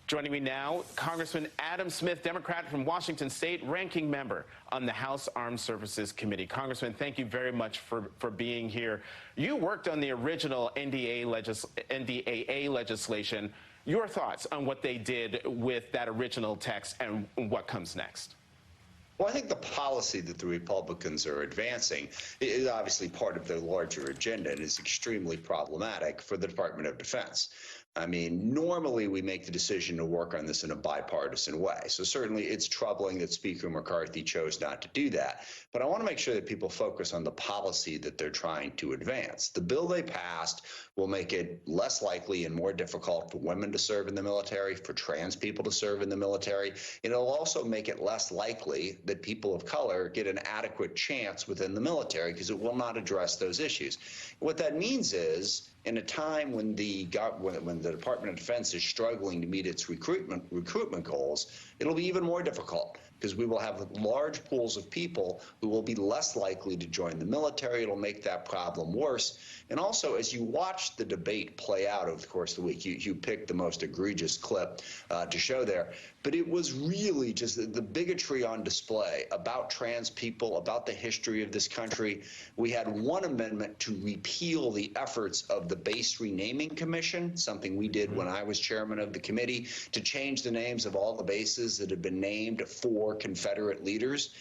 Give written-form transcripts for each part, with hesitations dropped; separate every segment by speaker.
Speaker 1: Joining me now, Congressman Adam Smith, Democrat from Washington State, ranking member on the House Armed Services Committee. Congressman, thank you very much for being here. You worked on the original NDAA legislation. Your thoughts on what they did with that original text and what comes next?
Speaker 2: Well, I think the policy that the Republicans are advancing is obviously part of their larger agenda and is extremely problematic for the Department of Defense. I mean, normally we make the decision to work on this in a bipartisan way. So certainly it's troubling that Speaker McCarthy chose not to do that. But I want to make sure that people focus on the policy that they're trying to advance. The bill they passed will make it less likely and more difficult for women to serve in the military, for trans people to serve in the military. And it'll also make it less likely that people of color get an adequate chance within the military because it will not address those issues. What that means is, in a time when the Department of Defense is struggling to meet its recruitment goals, it'll be even more difficult because we will have large pools of people who will be less likely to join the military. It'll make that problem worse. And also, as you watch the debate play out over the course of the week, you picked the most egregious clip to show there, but it was really just the bigotry on display about trans people, about the history of this country. We had one amendment to repeal the efforts of the Base Renaming Commission, something we did when I was chairman of the committee, to change the names of all the bases that had been named for Confederate leaders.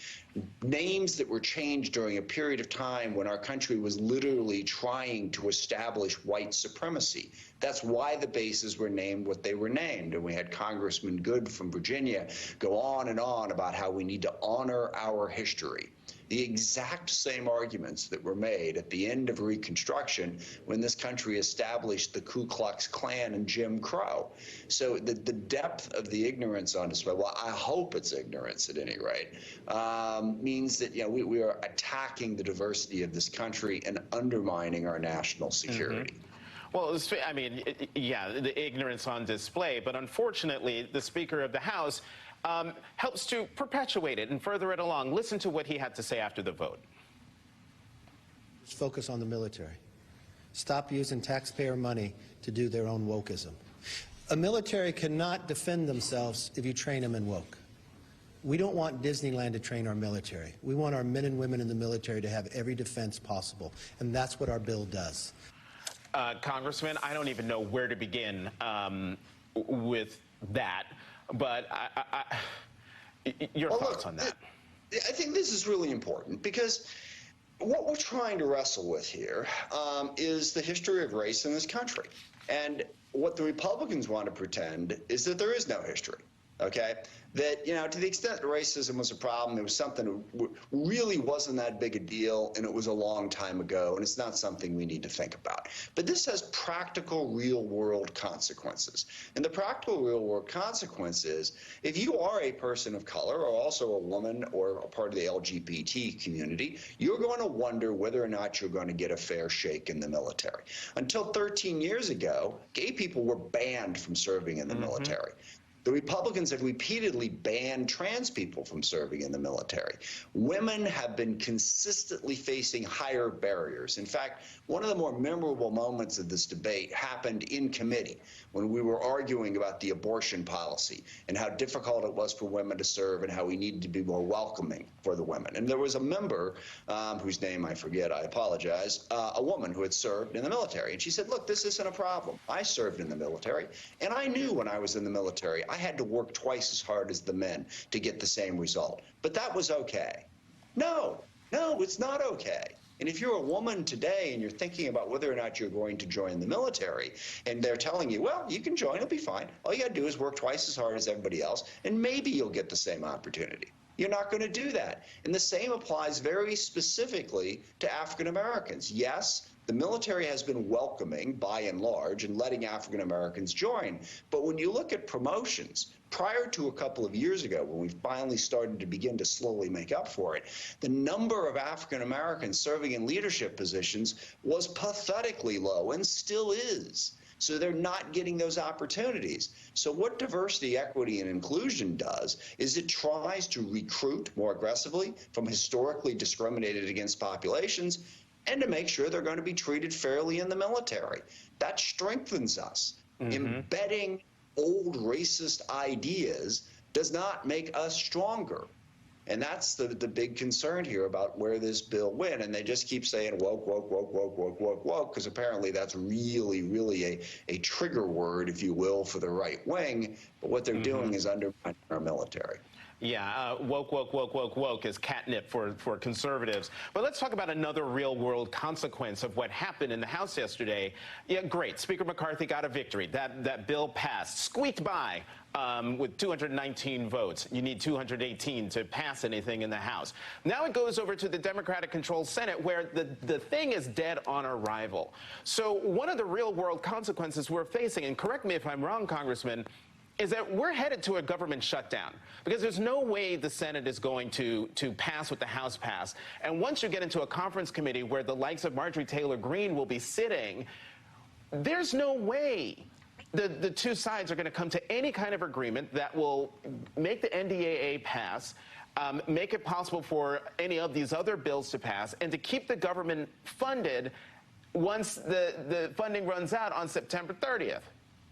Speaker 2: Names that were changed during a period of time when our country was literally trying to establish white supremacy. That's why the bases were named what they were named. And we had Congressman Good from Virginia go on and on about how we need to honor our history. The exact same arguments that were made at the end of Reconstruction when this country established the Ku Klux Klan and Jim Crow. So the depth of the ignorance on display, well, I hope it's ignorance at any rate, means that we are attacking the diversity of this country and undermining our national security.
Speaker 1: Well, I mean, yeah, the ignorance on display, but unfortunately, the Speaker of the House helps to perpetuate it and further it along. Listen to what he had to say after the vote.
Speaker 3: Just focus on the military. Stop using taxpayer money to do their own wokeism. A military cannot defend themselves if you train them in woke. We don't want Disneyland to train our military. We want our men and women in the military to have every defense possible, and that's what our bill does.
Speaker 1: Congressman, I don't even know where to begin with that. But your thoughts on that?
Speaker 2: I think this is really important because what we're trying to wrestle with here is the history of race in this country. And what the Republicans want to pretend is that there is no history. Okay, that, to the extent that racism was a problem, it was something that really wasn't that big a deal, and it was a long time ago, and it's not something we need to think about. But this has practical, real-world consequences. And the practical, real-world consequence is, if you are a person of color or also a woman or a part of the LGBT community, you're going to wonder whether or not you're going to get a fair shake in the military. Until 13 years ago, gay people were banned from serving in the military. The Republicans have repeatedly banned trans people from serving in the military. Women have been consistently facing higher barriers. In fact, one of the more memorable moments of this debate happened in committee when we were arguing about the abortion policy and how difficult it was for women to serve and how we needed to be more welcoming for the women. And there was a member, whose name I forget, I apologize, a woman who had served in the military. And she said, look, this isn't a problem. I served in the military, and I knew when I was in the military I had to work twice as hard as the men to get the same result. But that was okay. No, it's not okay. And if you're a woman today and you're thinking about whether or not you're going to join the military, and they're telling you, well, you can join, it'll be fine. All you got to do is work twice as hard as everybody else, and maybe you'll get the same opportunity. You're not going to do that. And the same applies very specifically to African Americans. Yes, the military has been welcoming, by and large, and letting African Americans join. But when you look at promotions, prior to a couple of years ago, when we finally started to begin to slowly make up for it, the number of African Americans serving in leadership positions was pathetically low and still is. So they're not getting those opportunities. So what diversity, equity, and inclusion does is it tries to recruit more aggressively from historically discriminated against populations and to make sure they're going to be treated fairly in the military. That strengthens us. Embedding old racist ideas does not make us stronger. And that's the big concern here about where this bill went. And they just keep saying woke, woke, woke, woke, woke, woke, woke, because apparently that's really a trigger word, if you will, for the right wing. But what they're doing is undermining our military.
Speaker 1: Yeah, woke, woke, woke, woke, woke is catnip for conservatives. But let's talk about another real-world consequence of what happened in the House yesterday. Yeah, great. Speaker McCarthy got a victory. That bill passed, squeaked by with 219 votes. You need 218 to pass anything in the House. Now it goes over to the Democratic-controlled Senate, where the thing is dead on arrival. So one of the real-world consequences we're facing, and correct me if I'm wrong, Congressman, is that we're headed to a government shutdown, because there's no way the Senate is going to pass what the House passed. And once you get into a conference committee where the likes of Marjorie Taylor Greene will be sitting, there's no way the two sides are going to come to any kind of agreement that will make the NDAA pass, make it possible for any of these other bills to pass, and to keep the government funded once the funding runs out on September 30th,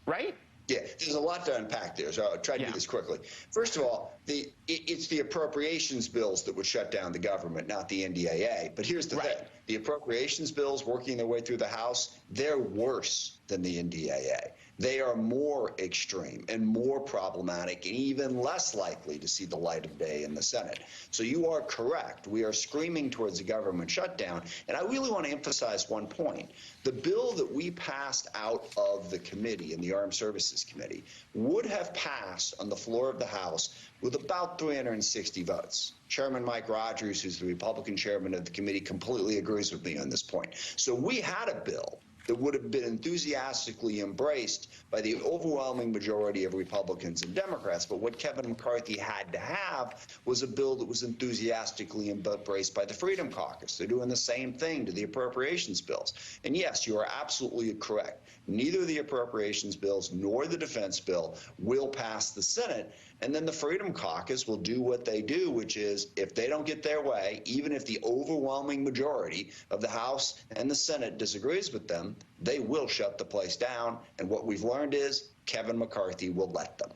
Speaker 1: right?
Speaker 2: Yeah, there's a lot to unpack there, so I'll try to do this quickly. First of all, it's the appropriations bills that would shut down the government, not the NDAA. But here's the thing. The appropriations bills working their way through the House, they're worse than the NDAA. They are more extreme and more problematic and even less likely to see the light of day in the Senate. So you are correct. We are screaming towards a government shutdown. And I really want to emphasize one point. The bill that we passed out of the committee, in the Armed Services Committee, would have passed on the floor of the House with about 360 votes. Chairman Mike Rogers, who's the Republican chairman of the committee, completely agrees with me on this point. So we had a bill that would have been enthusiastically embraced by the overwhelming majority of Republicans and Democrats. But what Kevin McCarthy had to have was a bill that was enthusiastically embraced by the Freedom Caucus. They're doing the same thing to the appropriations bills. And yes, you are absolutely correct. Neither the appropriations bills nor the defense bill will pass the Senate. And then the Freedom Caucus will do what they do, which is, if they don't get their way, even if the overwhelming majority of the House and the Senate disagrees with them, they will shut the place down. And what we've learned is Kevin McCarthy will let them.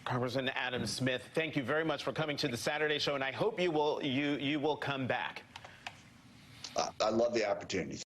Speaker 1: Congressman Adam Smith, thank you very much for coming to the Saturday Show, and I hope you will come back.
Speaker 2: I love the opportunity.